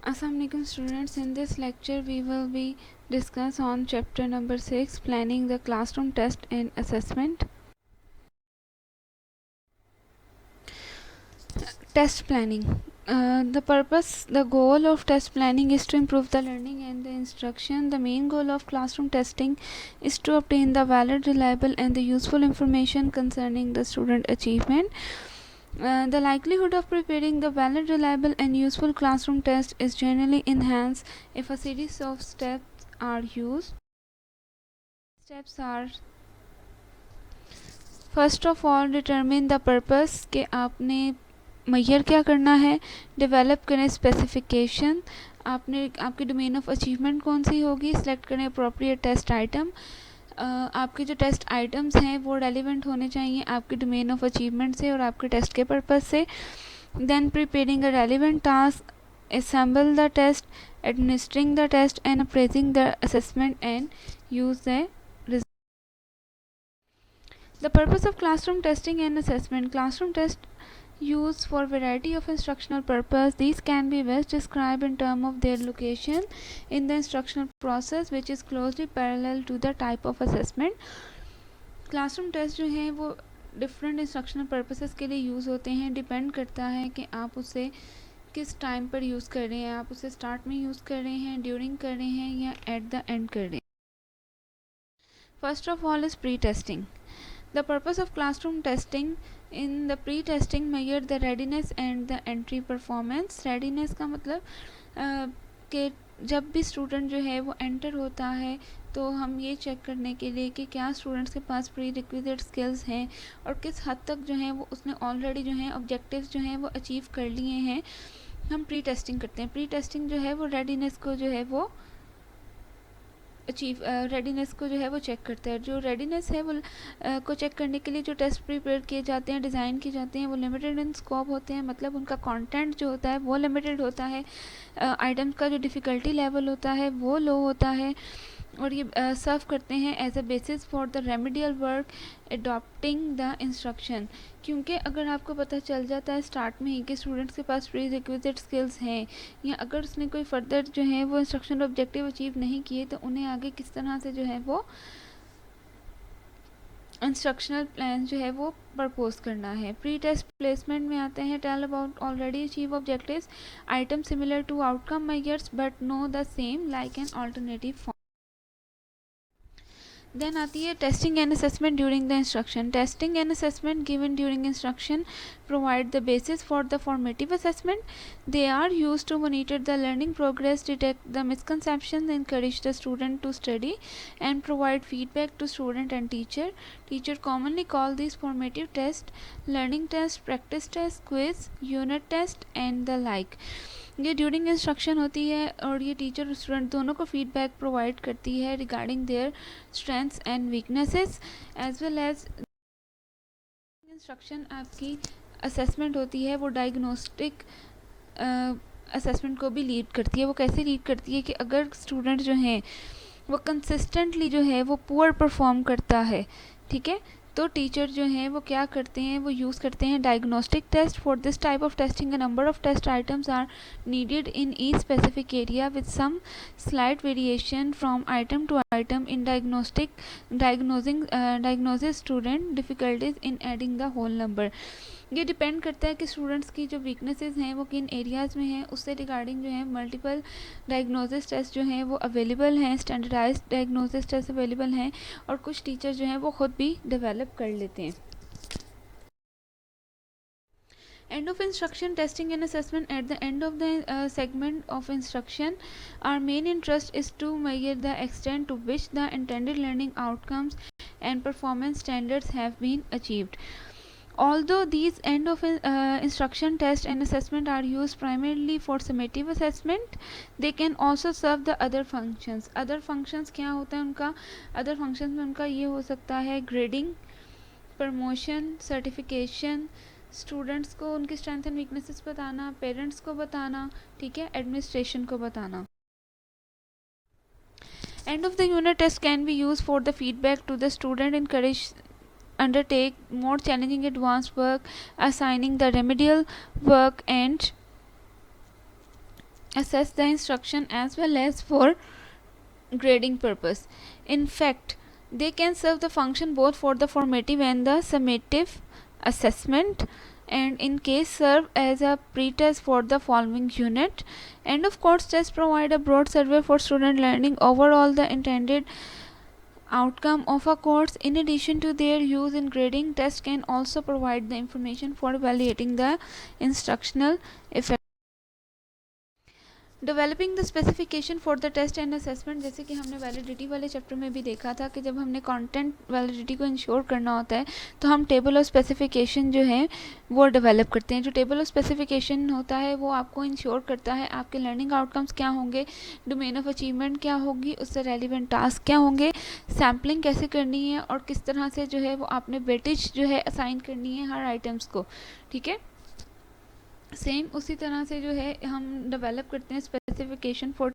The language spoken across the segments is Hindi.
Assalamualaikum students, in this lecture we will be discuss on chapter number 6, planning the classroom test and assessment. Test planning. The goal of test planning is to improve the learning and the instruction. The main goal of classroom testing is to obtain the valid, reliable and the useful information concerning the student achievement. The likelihood of preparing the valid, reliable and useful classroom test is generally enhanced if a series of steps are used. Steps are, first of all determine the purpose कि आपने मैयर क्या करना है, डेवलप करें स्पेसिफिकेशन, आपने आपकी डोमेन ऑफ अचीवमेंट कौन सी होगी, सिलेक्ट करें अप्रोप्रिएट टेस्ट आइटम, आपके जो टेस्ट आइटम्स हैं वो रेलिवेंट होने चाहिए आपकी डोमेन ऑफ अचीवमेंट से और आपके टेस्ट के पर्पस से. Then preparing a relevant task, assemble the test, administering the test and appraising the assessment and use the result. The purpose of classroom testing and assessment. Classroom test used for variety of instructional purpose. These can be best described in terms of their location in the instructional process, which is closely parallel to the type of assessment. Classroom test जो हैं वो different instructional purposes के लिए यूज़ होते हैं. डिपेंड करता है कि आप उसे किस टाइम पर यूज़ कर रहे हैं, आप उसे स्टार्ट में यूज़ कर रहे हैं, ड्यूरिंग कर रहे हैं या एट द एंड कर रहे हैं. First of all is pre testing. The purpose of classroom testing. In the pre-testing measure the readiness and the entry performance. readiness का मतलब कि जब भी स्टूडेंट जो है वो एंटर होता है तो हम ये चेक करने के लिए कि क्या स्टूडेंट्स के पास प्री रिक्विजिट स्किल्स हैं और किस हद तक जो है वो उसने ऑलरेडी जो है ऑब्जेक्टिव्स जो हैं वो अचीव कर लिए हैं, हम प्री टेस्टिंग करते हैं. प्री टेस्टिंग जो है वो रेडीनेस को जो है वो रेडीनेस को जो है वो चेक करता है. जो रेडीनेस है वो को चेक करने के लिए जो टेस्ट प्रिपेयर किए जाते हैं, डिज़ाइन किए जाते हैं, वो लिमिटेड इन स्कोप होते हैं. मतलब उनका कंटेंट जो होता है वो लिमिटेड होता है, आइटम्स का जो डिफ़िकल्टी लेवल होता है वो लो होता है और ये सर्व करते हैं as a basis for the remedial work adopting the instruction. क्योंकि अगर आपको पता चल जाता है स्टार्ट में ही कि स्टूडेंट्स के पास प्री रिक्विजिट स्किल्स हैं या अगर उसने कोई फर्दर जो है वो इंस्ट्रक्शनल ऑब्जेक्टिव अचीव नहीं किए तो उन्हें आगे किस तरह से जो है वो इंस्ट्रक्शनल प्लान जो है वो प्रपोज करना है. प्री टेस्ट प्लेसमेंट में आते हैं. Tell about already achieve objectives, item similar to outcome measures but no the same like an alternative form. Then आती है testing and assessment during the instruction. Testing and assessment given during instruction provide the basis for the formative assessment. They are used to monitor the learning progress, detect the misconceptions, encourage the student to study and provide feedback to student and teacher. Teacher commonly call these formative test learning test, practice test, quiz, unit test and the like. ये ड्यूरिंग इंस्ट्रक्शन होती है और ये टीचर और स्टूडेंट दोनों को फीडबैक प्रोवाइड करती है regarding their strengths and weaknesses as well as instruction. आपकी असेसमेंट होती है वो डायग्नोस्टिक असेसमेंट को भी लीड करती है. वो कैसे लीड करती है कि अगर स्टूडेंट जो हैं वो कंसिस्टेंटली जो है वो पुअर परफॉर्म करता है, ठीक है, तो टीचर जो हैं वो क्या करते हैं, वो यूज़ करते हैं diagnostic test. For this type of testing a number of test items are needed in each specific area with some slight variation from item to item in diagnosis student difficulties in adding the whole number. ये डिपेंड करता है कि स्टूडेंट्स की जो वीकनेसेस हैं वो किन एरियाज़ में हैं, उससे रिगार्डिंग जो है मल्टीपल डायग्नोसिस टेस्ट जो हैं वो अवेलेबल हैं, स्टैंडर्डाइज्ड डायग्नोसिस टेस्ट अवेलेबल हैं और कुछ टीचर जो हैं वो ख़ुद भी डेवलप कर लेते हैं. End of instruction. Testing and assessment. At the end of the segment of instruction, our main interest is to measure the extent to which the intended learning outcomes and performance standards have been achieved. Although these end of instruction test and assessment are used primarily for summative assessment, they can also serve the other functions. Other functions क्या होता है उनका? Other functions में उनका ये हो सकता है grading, promotion, certification, स्टूडेंट्स को उनकी स्ट्रेंथ एंड वीकनेसेस बताना, पेरेंट्स को बताना, ठीक है, एडमिनिस्ट्रेशन को बताना. End of the unit test can be used for the feedback to the student, encourage undertake more challenging advanced work, assigning the remedial work and assess the instruction as well as for grading purpose. In fact, they can serve the function both for the formative and the summative assessment, and in case serve as a pretest for the following unit. End of course tests provide a broad survey for student learning overall the intended outcome of a course. In addition to their use in grading, tests can also provide the information for evaluating the instructional effect. Developing the specification for the test and assessment, जैसे कि हमने वैलिडिटी वाले चैप्टर में भी देखा था कि जब हमने कंटेंट वैलिडिटी को इंश्योर करना होता है तो हम टेबल ऑफ स्पेसिफिकेशन जो है वो डेवलप करते हैं. जो टेबल ऑफ स्पेसिफिकेशन होता है वो आपको इंश्योर करता है आपके लर्निंग आउटकम्स क्या होंगे, डोमेन ऑफ अचीवमेंट क्या होगी, उससे रेलिवेंट टास्क क्या होंगे, सैम्पलिंग कैसे करनी है और किस तरह से जो है वो आपने वेटेज जो है असाइन करनी है हर आइटम्स को. ठीक है, सेम उसी तरह से जो है हम डेवलप करते हैं स्पेसिफिकेशन फॉर,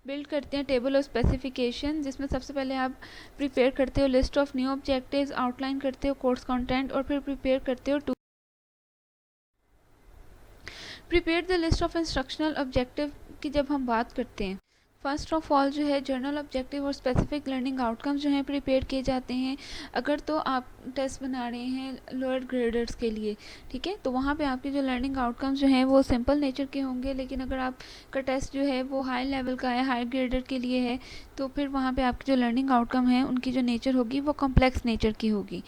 बिल्ड करते हैं टेबल ऑफ स्पेसिफिकेशन, जिसमें सबसे पहले आप प्रिपेयर करते हो list of new objectives, outline करते हो कोर्स कंटेंट और फिर प्रिपेयर करते हो prepare the list of instructional objective की जब हम बात करते हैं. फर्स्ट ऑफ ऑल जो है जर्नल ऑब्जेक्टिव और स्पेसिफिक लर्निंग आउटकम्स जो हैं प्रिपेयर किए जाते हैं. अगर तो आप टेस्ट बना रहे हैं लोअर ग्रेडर्स के लिए, ठीक है, तो वहाँ पे आपके जो लर्निंग आउटकम्स जो हैं वो सिंपल नेचर के होंगे. लेकिन अगर आपका टेस्ट जो है वो हाई लेवल का है, हाई ग्रेडर के लिए है, तो फिर वहाँ पे आपकी जो लर्निंग आउटकम है उनकी जो नेचर होगी वो कॉम्प्लेक्स नेचर की होगी.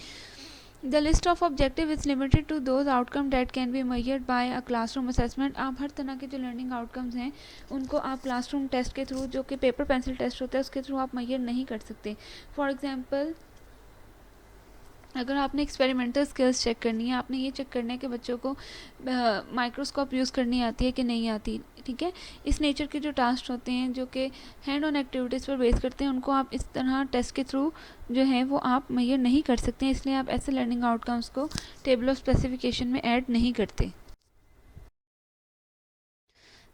The list of objective is limited to those outcome that can be measured by a classroom assessment. आप हर तरह के जो लर्निंग आउटकम्स हैं उनको आप क्लासरूम टेस्ट के थ्रू, जो कि पेपर पेंसिल टेस्ट होता है, उसके थ्रू आप मेजर नहीं कर सकते. फॉर एग्जांपल, अगर आपने एक्सपेरिमेंटल स्किल्स चेक करनी है, आपने ये चेक करना है कि बच्चों को माइक्रोस्कोप यूज़ करनी आती है कि नहीं आती. ठीक है, इस नेचर के जो टास्क होते हैं जो कि हैंड ऑन एक्टिविटीज़ पर बेस करते हैं, उनको आप इस तरह टेस्ट के थ्रू जो है वो आप मेजर नहीं कर सकते हैं. इसलिए आप ऐसे लर्निंग आउटकम्स को टेबल ऑफ स्पेसिफिकेशन में ऐड नहीं करते.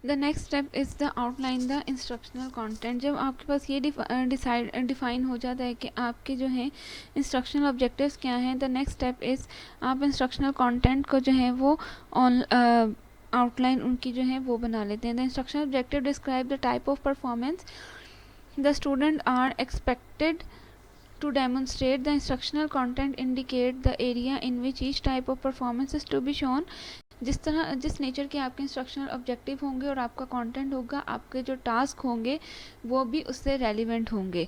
The next step is the outline the instructional content. जब आपके पास ये डिफाइन हो जाता है कि आपके जो है इंस्ट्रक्शनल ऑब्जेक्टिव्स क्या हैं, द नेक्स्ट स्टेप इज़ आप इंस्ट्रक्शनल कंटेंट को जो है वो ऑन आउटलाइन उनकी जो है वो बना लेते हैं. The instructional objective describe the type of performance the student are expected to demonstrate. The instructional content indicate the area in which each type of performance is to be shown. जिस नेचर के आपके इंस्ट्रक्शनल ऑब्जेक्टिव होंगे और आपका कंटेंट होगा, आपके जो टास्क होंगे वो भी उससे रेलिवेंट होंगे.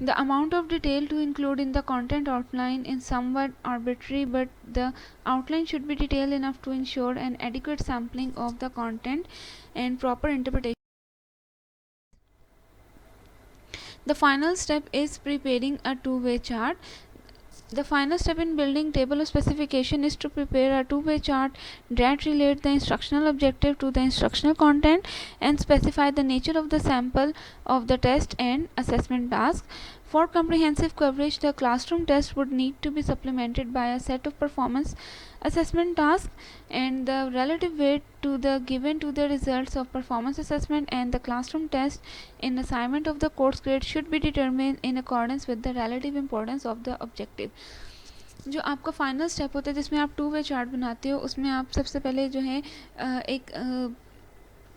The amount of detail to include in the content outline is somewhat arbitrary, but the outline should be detailed enough to ensure an adequate sampling of the content and proper interpretation. The final step is preparing a two-way chart. The final step in building table of specification is to prepare a two-way chart that relates the instructional objective to the instructional content and specify the nature of the sample of the test and assessment task. For comprehensive coverage, the classroom test would need to be supplemented by a set of performance assessment tasks, and the relative weight to the given to the results of performance assessment and the classroom test in assignment of the course grade should be determined in accordance with the relative importance of the objective. जो आपका फाइनल स्टेप होता है जिसमें आप टू वे चार्ट बनाते हो, उसमें आप सबसे पहले जो है एक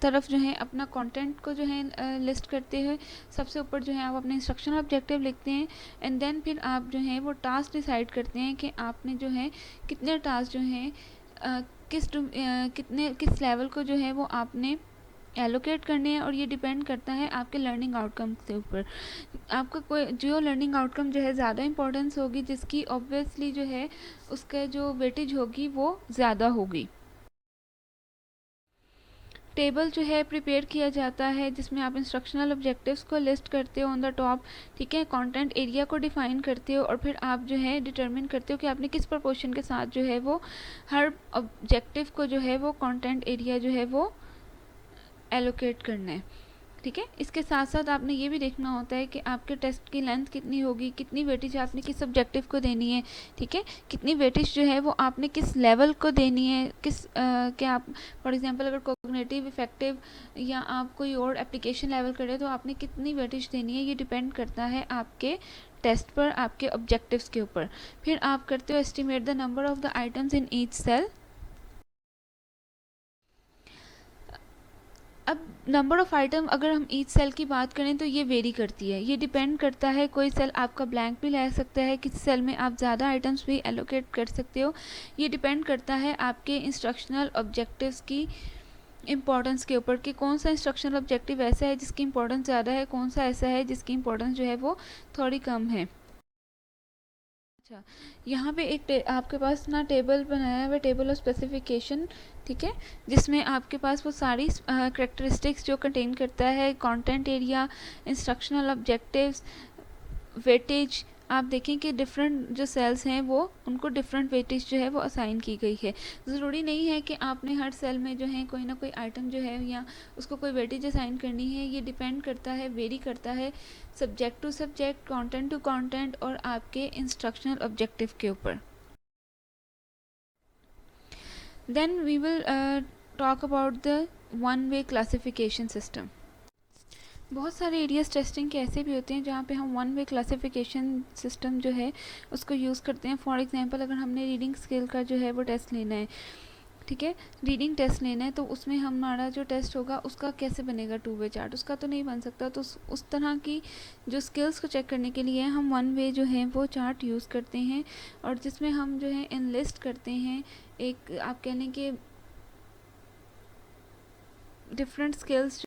तरफ जो है अपना कंटेंट को जो है लिस्ट करते हुए सबसे ऊपर जो है आप अपने इंस्ट्रक्शनल ऑब्जेक्टिव लिखते हैं, एंड देन फिर आप जो है वो टास्क डिसाइड करते हैं कि आपने जो है कितने टास्क जो हैं किस लेवल को जो है वो आपने एलोकेट करने हैं, और ये डिपेंड करता है आपके लर्निंग आउटकम के ऊपर. आपका कोई जो लर्निंग आउटकम जो है ज़्यादा इंपॉर्टेंस होगी, जिसकी ऑब्वियसली जो है उसका जो वेटेज होगी वो ज़्यादा होगी. टेबल जो है प्रिपेयर किया जाता है जिसमें आप इंस्ट्रक्शनल ऑब्जेक्टिव्स को लिस्ट करते हो ऑन द टॉप. ठीक है, कंटेंट एरिया को डिफाइन करते हो और फिर आप जो है डिटरमिन करते हो कि आपने किस प्रपोर्शन के साथ जो है वो हर ऑब्जेक्टिव को जो है वो कंटेंट एरिया जो है वो एलोकेट करना है. ठीक है, इसके साथ साथ आपने ये भी देखना होता है कि आपके टेस्ट की लेंथ कितनी होगी, कितनी वेटेज आपने किस ऑब्जेक्टिव को देनी है. ठीक है, कितनी वेटेज जो है वो आपने किस लेवल को देनी है, किस क्या आप फॉर एग्जांपल अगर कोग्निटिव, इफेक्टिव या आप कोई और एप्लीकेशन लेवल कर रहे हो तो आपने कितनी वेटेज देनी है, ये डिपेंड करता है आपके टेस्ट पर, आपके ऑब्जेक्टिव्स के ऊपर. फिर आप करते हो estimate the number of the items in each cell. अब नंबर ऑफ़ आइटम अगर हम ईच सेल की बात करें तो ये वेरी करती है, ये डिपेंड करता है, कोई सेल आपका ब्लैंक भी ले सकता है, किसी सेल में आप ज़्यादा आइटम्स भी एलोकेट कर सकते हो। ये डिपेंड करता है आपके इंस्ट्रक्शनल ऑब्जेक्टिव्स की इम्पोर्टेंस के ऊपर कि कौन सा इंस्ट्रक्शनल ऑब्जेक्टिव ऐसा है जिसकी इम्पोर्टेंस ज़्यादा है, कौन सा ऐसा है जिसकी इम्पोर्टेंस जो है वो थोड़ी कम है। अच्छा, यहाँ पे एक आपके पास ना टेबल बनाया हुआ है, टेबल ऑफ स्पेसिफिकेशन, ठीक है, जिसमें आपके पास वो सारी करेक्टरिस्टिक्स जो कंटेन करता है, content area, instructional objectives, weightage. आप देखें कि डिफरेंट जो सेल्स हैं वो उनको डिफरेंट वेटेज जो है वो असाइन की गई है। ज़रूरी नहीं है कि आपने हर सेल में जो है कोई ना कोई आइटम जो है या उसको कोई वेटेज असाइन करनी है, ये डिपेंड करता है, वेरी करता है subject to subject, content to content और आपके इंस्ट्रक्शनल ऑब्जेक्टिव के ऊपर। Then we will talk about the one way classification system. बहुत सारे एरियाज टेस्टिंग के ऐसे भी होते हैं जहाँ पे हम वन वे क्लासिफिकेशन सिस्टम जो है उसको यूज़ करते हैं। फॉर एग्जांपल अगर हमने रीडिंग स्केल का जो है वो टेस्ट लेना है, ठीक है, रीडिंग टेस्ट लेना है, तो उसमें हमारा जो टेस्ट होगा उसका कैसे बनेगा टू वे चार्ट, उसका तो नहीं बन सकता। तो उस तरह की जो स्किल्स को चेक करने के लिए हम वन वे जो है वो चार्ट यूज़ करते हैं और जिसमें हम जो है इनलिस्ट करते हैं एक, आप कह लें कि डिफरेंट स्किल्स।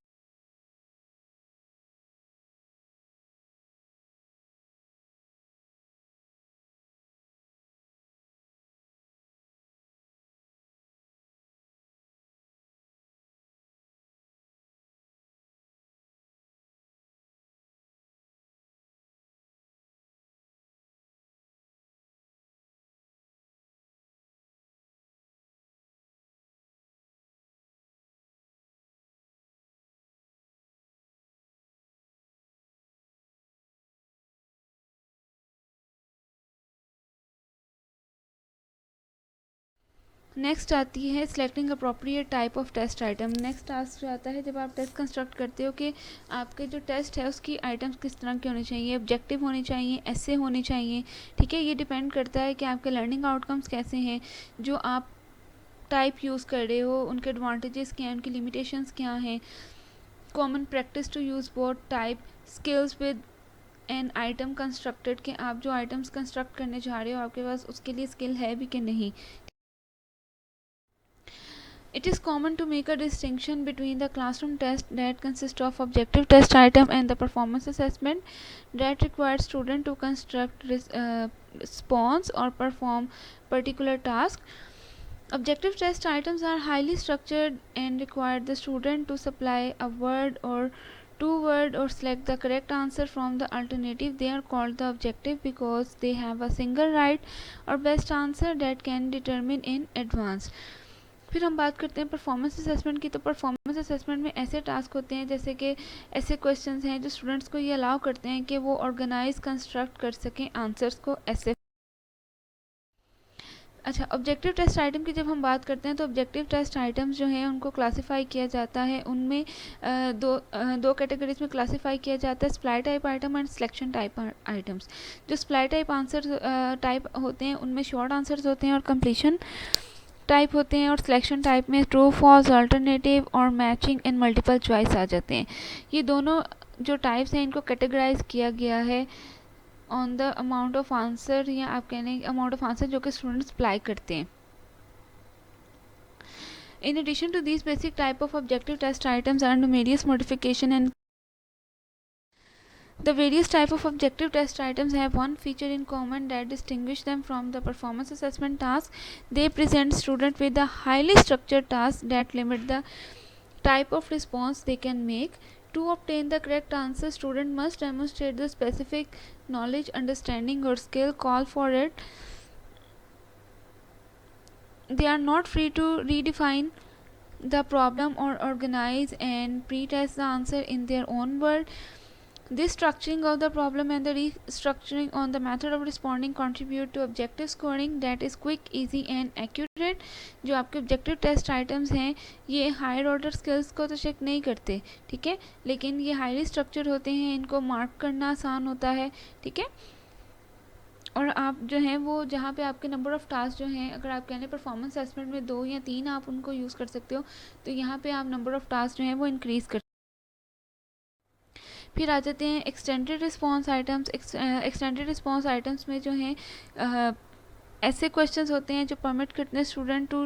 नेक्स्ट आती है selecting appropriate type of test item. Next task जो आता है जब आप टेस्ट कंस्ट्रक्ट करते हो कि आपके जो टेस्ट है उसकी आइटम्स किस तरह के होने चाहिए, ऑब्जेक्टिव होने चाहिए, ऐसे होने चाहिए, ठीक है। ये डिपेंड करता है कि आपके लर्निंग आउटकम्स कैसे हैं, जो आप टाइप यूज़ कर रहे हो उनके एडवांटेजेस क्या हैं, उनकी लिमिटेशंस क्या हैं। Common practice to use both type skills with an item constructed, कि आप जो आइटम्स कंस्ट्रक्ट करने जा रहे हो आपके पास उसके लिए स्किल है भी कि नहीं। It is common to make a distinction between the classroom test that consists of objective test item and the performance assessment that requires student to construct response or perform particular task. Objective test items are highly structured and require the student to supply a word or two word or select the correct answer from the alternative. They are called the objective because they have a single right or best answer that can determine in advance. फिर हम बात करते हैं परफॉर्मेंस असेसमेंट की। तो परफॉर्मेंस असेसमेंट में ऐसे टास्क होते हैं जैसे कि ऐसे क्वेश्चंस हैं जो स्टूडेंट्स को ये अलाउ करते हैं कि वो ऑर्गेनाइज कंस्ट्रक्ट कर सकें आंसर्स को ऐसे। अच्छा, ऑब्जेक्टिव टेस्ट आइटम की जब हम बात करते हैं तो ऑब्जेक्टिव टेस्ट आइटम्स जो हैं उनको क्लासिफाई किया जाता है, उनमें दो कैटेगरीज में क्लासिफाई किया जाता है, supply type item and selection type items. जो सप्लाई टाइप आंसर टाइप होते हैं उनमें शॉर्ट आंसर्स होते हैं और कंप्लीशन टाइप होते हैं, और सिलेक्शन टाइप में ट्रू फॉल्स, अल्टरनेटिव और मैचिंग एंड मल्टीपल चॉइस आ जाते हैं। ये दोनों जो टाइप्स हैं इनको कैटेगराइज किया गया है on the amount of answer, या आप कह लें अमाउंट ऑफ आंसर जो कि स्टूडेंट्स अप्लाई करते हैं। In addition to these basic type of objective test items are numerous modification and the various type of objective test items have one feature in common that distinguish them from the performance assessment task. They present student with a highly structured task that limit the type of response they can make. To obtain the correct answer, student must demonstrate the specific knowledge, understanding or skill called for it. They are not free to redefine the problem or organize and pre-test the answer in their own world. This structuring of the problem and the restructuring on the method of responding contribute to objective scoring that is quick, easy and accurate. जो आपके objective test items हैं ये higher order skills को तो चेक नहीं करते, ठीक है, लेकिन ये highly structured होते हैं, इनको मार्क करना आसान होता है, ठीक है। और आप जो हैं वो जहाँ पे आपके नंबर ऑफ़ टास्क जो हैं, अगर आप कह लें परफॉर्मेंस असेसमेंट में 2 या 3 आप उनको यूज़ कर सकते हो, तो यहाँ पे आप नंबर ऑफ़ टास्क जो हैं वो इंक्रीज़ कर। फिर आ जाते हैं extended response items. Extended response items में जो हैं ऐसे क्वेश्चंस होते हैं जो परमिट करते हैं student to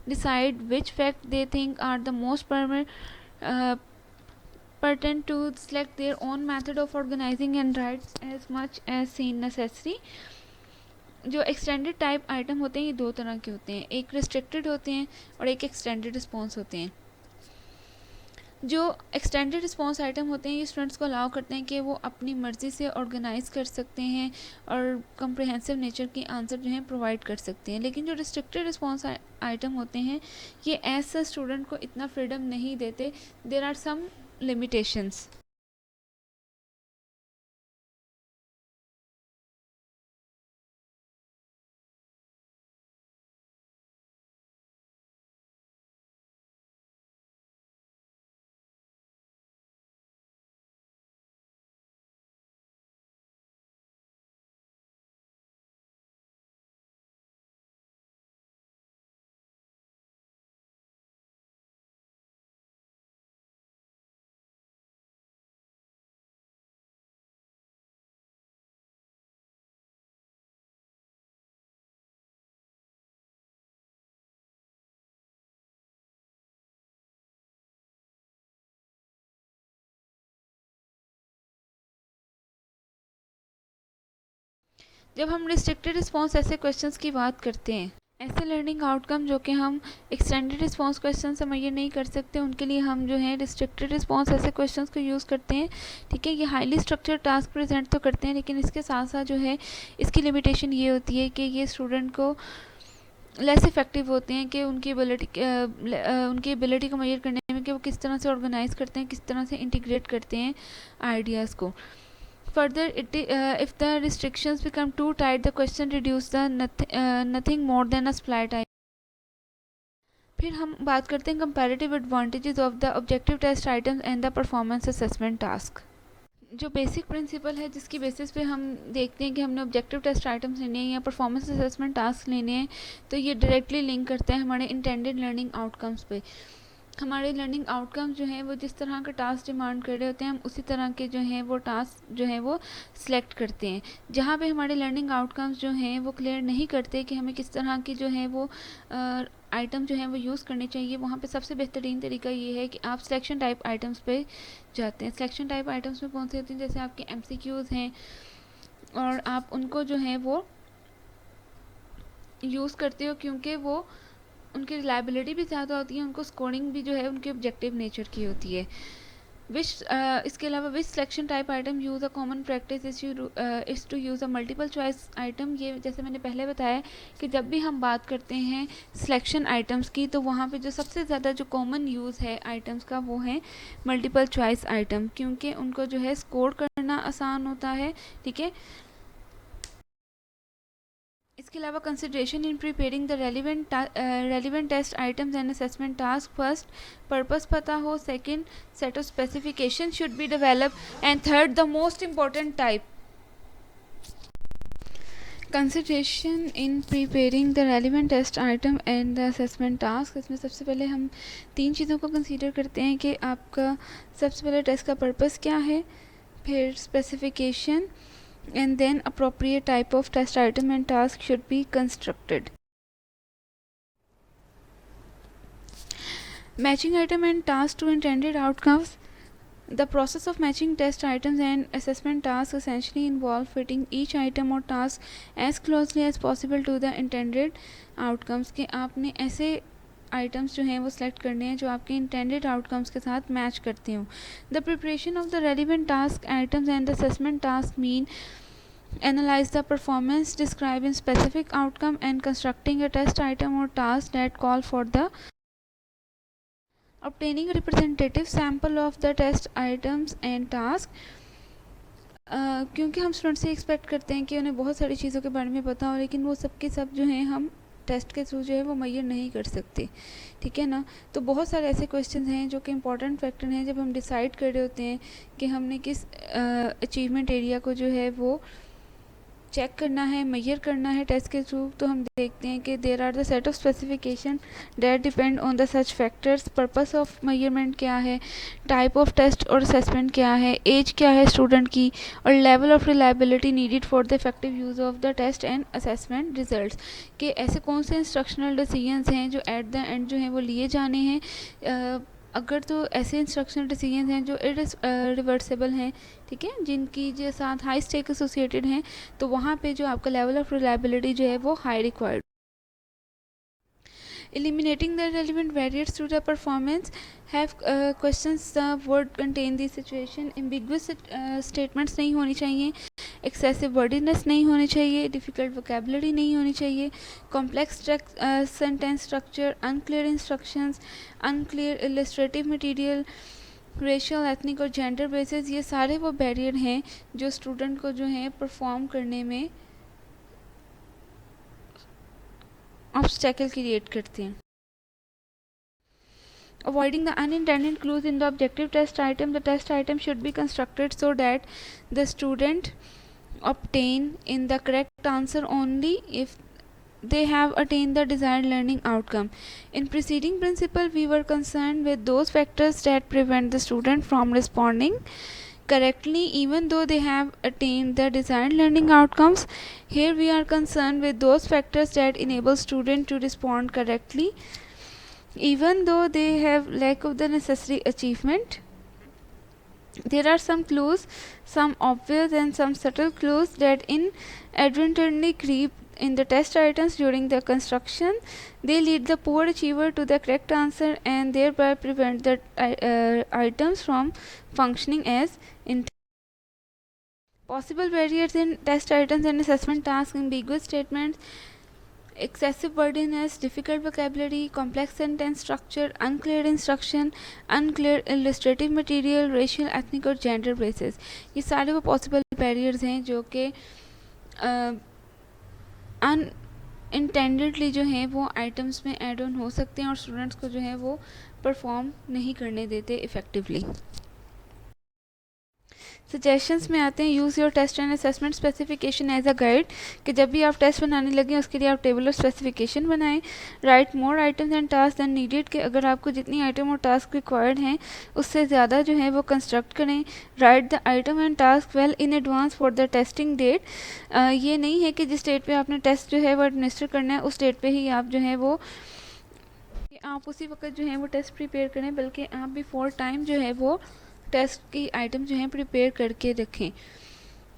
decide which fact they think are the most pertinent to select their own method of organizing and write as much as seen necessary। जो एक्सटेंडेड टाइप आइटम होते हैं ये दो तरह के होते हैं, एक रिस्ट्रिक्टेड होते हैं और एक एक्सटेंडेड रिस्पॉन्स होते हैं। जो एक्सटेंडेड रिस्पॉन्स आइटम होते हैं ये स्टूडेंट्स को अलाउ करते हैं कि वो अपनी मर्ज़ी से ऑर्गेनाइज़ कर सकते हैं और कम्प्रिहेंसिव नेचर के आंसर जो हैं प्रोवाइड कर सकते हैं। लेकिन जो रिस्ट्रिक्टेड रिस्पॉन्स आइटम होते हैं ये ऐसा स्टूडेंट को इतना फ्रीडम नहीं देते, देयर आर सम लिमिटेशंस। जब हम रिस्ट्रिक्टेड रिस्पॉन्स ऐसे क्वेश्चंस की बात करते हैं, ऐसे लर्निंग आउटकम जो कि हम एक्सटेंडेड रिस्पॉन्स क्वेश्चन से मेजर नहीं कर सकते, उनके लिए हम जो है रिस्ट्रिक्टेड रिस्पॉन्स ऐसे क्वेश्चंस को यूज़ करते हैं। ठीक है, ये हाईली स्ट्रक्चर्ड टास्क प्रेजेंट तो करते हैं, लेकिन इसके साथ साथ जो है इसकी लिमिटेशन ये होती है कि ये स्टूडेंट को लेस इफ़ेक्टिव होते हैं कि उनकी एबिलिटी को मेजर करने में कि वो किस तरह से ऑर्गेनाइज करते हैं, किस तरह से इंटीग्रेट करते हैं आइडियाज़ को। Further, if the restrictions become too tight, the question reduces the nothing more than a split type। फिर हम बात करते हैं comparative advantages of the objective test items and the performance assessment task। जो बेसिक प्रिंसिपल है जिसकी बेसिस पे हम देखते हैं कि हमने ऑब्जेक्टिव टेस्ट आइटम्स लेने हैं या परफॉर्मेंस असेसमेंट टास्क लेने हैं, तो ये डायरेक्टली लिंक करता है हमारे इंटेंडेड लर्निंग आउटकम्स पे। हमारे लर्निंग आउटकम्स जो हैं वो जिस तरह का टास्क डिमांड कर रहे होते हैं, हम उसी तरह के जो हैं वो टास्क जो हैं वो सिलेक्ट करते हैं। जहाँ पे हमारे लर्निंग आउटकम्स जो हैं वो क्लियर नहीं करते कि हमें किस तरह की जो है वो आइटम जो हैं वो यूज़ करने चाहिए, वहाँ पे सबसे बेहतरीन तरीका ये है कि आप सिलेक्शन टाइप आइटम्स पे जाते हैं। सिलेक्शन टाइप आइटम्स में कौन से होते हैं, जैसे आपके MCQs हैं, और आप उनको जो है वो यूज़ करते हो क्योंकि वो उनकी रिलायबिलिटी भी ज़्यादा होती है, उनको स्कोरिंग भी जो है उनके ऑब्जेक्टिव नेचर की होती है। इसके अलावा which selection type item use a common practice is to use a multiple choice item. ये जैसे मैंने पहले बताया कि जब भी हम बात करते हैं सिलेक्शन आइटम्स की, तो वहाँ पे जो सबसे ज़्यादा जो कॉमन यूज़ है आइटम्स का वो है मल्टीपल चॉइस आइटम, क्योंकि उनको जो है स्कोर करना आसान होता है। ठीक है, इसके अलावा consideration in preparing the relevant test items and assessment task. First, purpose पता हो। Second, set of specification should be develop. And third, the most important type, consideration in preparing the relevant test item and the assessment task. इसमें सबसे पहले हम 3 चीज़ों को कंसीडर करते हैं कि आपका सबसे पहले टेस्ट का पर्पस क्या है, फिर specification, and then appropriate type of test item and task should be constructed। Matching item and task to intended outcomes। The process of matching test items and assessment tasks essentially involve fitting each item or task as closely as possible to the intended outcomes। के आपने ऐसे आइटम्स जो हैं वो सिलेक्ट करने हैं जो आपके इंटेंडेड आउटकम्स के साथ मैच करते हों। The preparation of the relevant task items and assessment task mean analyze the performance describing specific outcome and constructing a test item or task that call for the obtaining a representative sample of the test items and task। क्योंकि हम स्टूडेंट से एक्सपेक्ट करते हैं कि उन्हें बहुत सारी चीज़ों के बारे में पता हो, लेकिन वो सब के सब जो हैं हम टेस्ट के थ्रू जो है वो मेजर नहीं कर सकते। ठीक है ना, तो बहुत सारे ऐसे क्वेश्चन हैं जो कि इम्पॉर्टेंट फैक्टर हैं जब हम डिसाइड कर रहे होते हैं कि हमने किस अचीवमेंट एरिया को जो है वो चेक करना है, मेजर करना है टेस्ट के थ्रू, तो हम देखते हैं कि there are the set of specification that depend on the such factors. Purpose of measurement क्या है, टाइप ऑफ टेस्ट और असेसमेंट क्या है, एज क्या है स्टूडेंट की, और level of reliability needed for the effective use of the test and assessment results. कि ऐसे कौन से इंस्ट्रक्शनल डिसीजंस हैं जो एट द एंड जो हैं वो लिए जाने हैं। अगर तो ऐसे इंस्ट्रक्शनल डिसीजन हैं जो रिवर्सेबल हैं, ठीक है, जिनकी जो साथ हाई स्टेक एसोसिएटेड हैं, तो वहाँ पे जो आपका लेवल ऑफ रिलायबिलिटी जो है वो high required. Eliminating the relevant barriers to the performance, have questions would contain the situation, ambiguous statements नहीं होनी चाहिए, excessive wordiness नहीं होनी चाहिए, difficult vocabulary नहीं होनी चाहिए, complex sentence structure, unclear instructions, unclear illustrative material, racial, ethnic और जेंडर बेसिस, ये सारे वो बैरियर हैं जो स्टूडेंट को जो है परफॉर्म करने में ऑब्स्टेकल क्रिएट करते हैं। Avoiding the unintended clues in the objective test item, the test item should be constructed so that the student obtain in the correct answer only if they have attained the desired learning outcome. In preceding principle, we were concerned with those factors that prevent the student from responding correctly even though they have attained the desired learning outcomes. Here we are concerned with those factors that enable student to respond correctly even though they have lack of the necessary achievement. There are some clues, some obvious and some subtle clues that inadvertently creep in the test items during the construction. They lead the poor achiever to the correct answer and thereby prevent the items from functioning as intended. Possible barriers in test items and assessment tasks: ambiguous statements, excessive wordiness, difficult vocabulary, complex sentence structure, unclear instruction, unclear illustrative material, racial, ethnic और gender basis। ये सारे वो possible barriers हैं जो कि अनइंटेंडेडली जो हैं वो आइटम्स में ऐड ऑन हो सकते हैं और स्टूडेंट्स को जो है वो परफॉर्म नहीं करने देते इफ़ेक्टिवली। सजेशंस में आते हैं, use your test and assessment specification as a guide, कि जब भी आप टेस्ट बनाने लगें उसके लिए आप टेबल ऑफ स्पेसिफिकेशन बनाएं। Write more items and task than needed, कि अगर आपको जितनी आइटम और टास्क रिक्वायर्ड हैं उससे ज़्यादा जो है वो कंस्ट्रक्ट करें। Write the item and task well in advance for the testing date. ये नहीं है कि जिस डेट पे आपने टेस्ट जो है वो एडमिनिस्टर करना है उस डेट पे ही आप जो है वो आप उसी वक्त जो है वो टेस्ट प्रिपेयर करें, बल्कि आप बिफोर टाइम जो है वो टेस्ट की आइटम जो हैं प्रिपेयर करके रखें।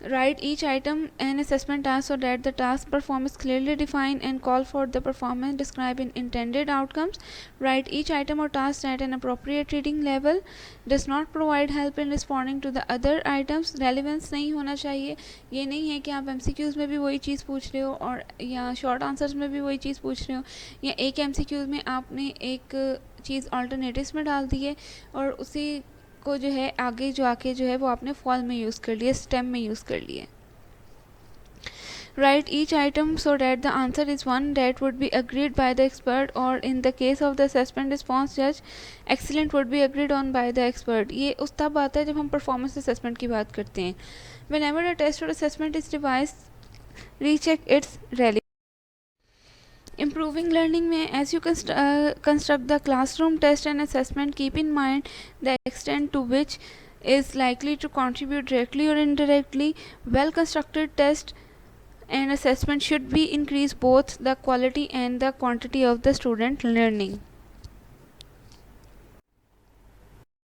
Write each item and assessment task so that the task performance clearly define and call for the performance describe in intended outcomes. Write each item और task at an appropriate reading level. Does not provide help in responding to the other items. Relevance नहीं होना चाहिए, ये नहीं है कि आप MCQs में भी वही चीज़ पूछ रहे हो और या शॉर्ट आंसर्स में भी वही चीज़ पूछ रहे हो, या एक MCQs में आपने एक चीज़ ऑल्टरनेटिव्स में डाल दी है और उसी को जो है आगे जो आके जो है वो आपने फॉल में यूज़ कर लिया, स्टेम में यूज़ कर लिया। Write each item so that the answer is one that would be agreed by the expert, or in the case of the assessment response judge, excellent would be agreed on by the expert। ये उस तब आता है जब हम परफॉर्मेंस असेसमेंट की बात करते हैं। Whenever a test or assessment is revised, recheck its relevance। Improving learning में as you construct the classroom test and assessment, keep in mind the extent to which is likely to contribute directly or indirectly. Well constructed test and assessment should be increase both the quality and the quantity of the student learning.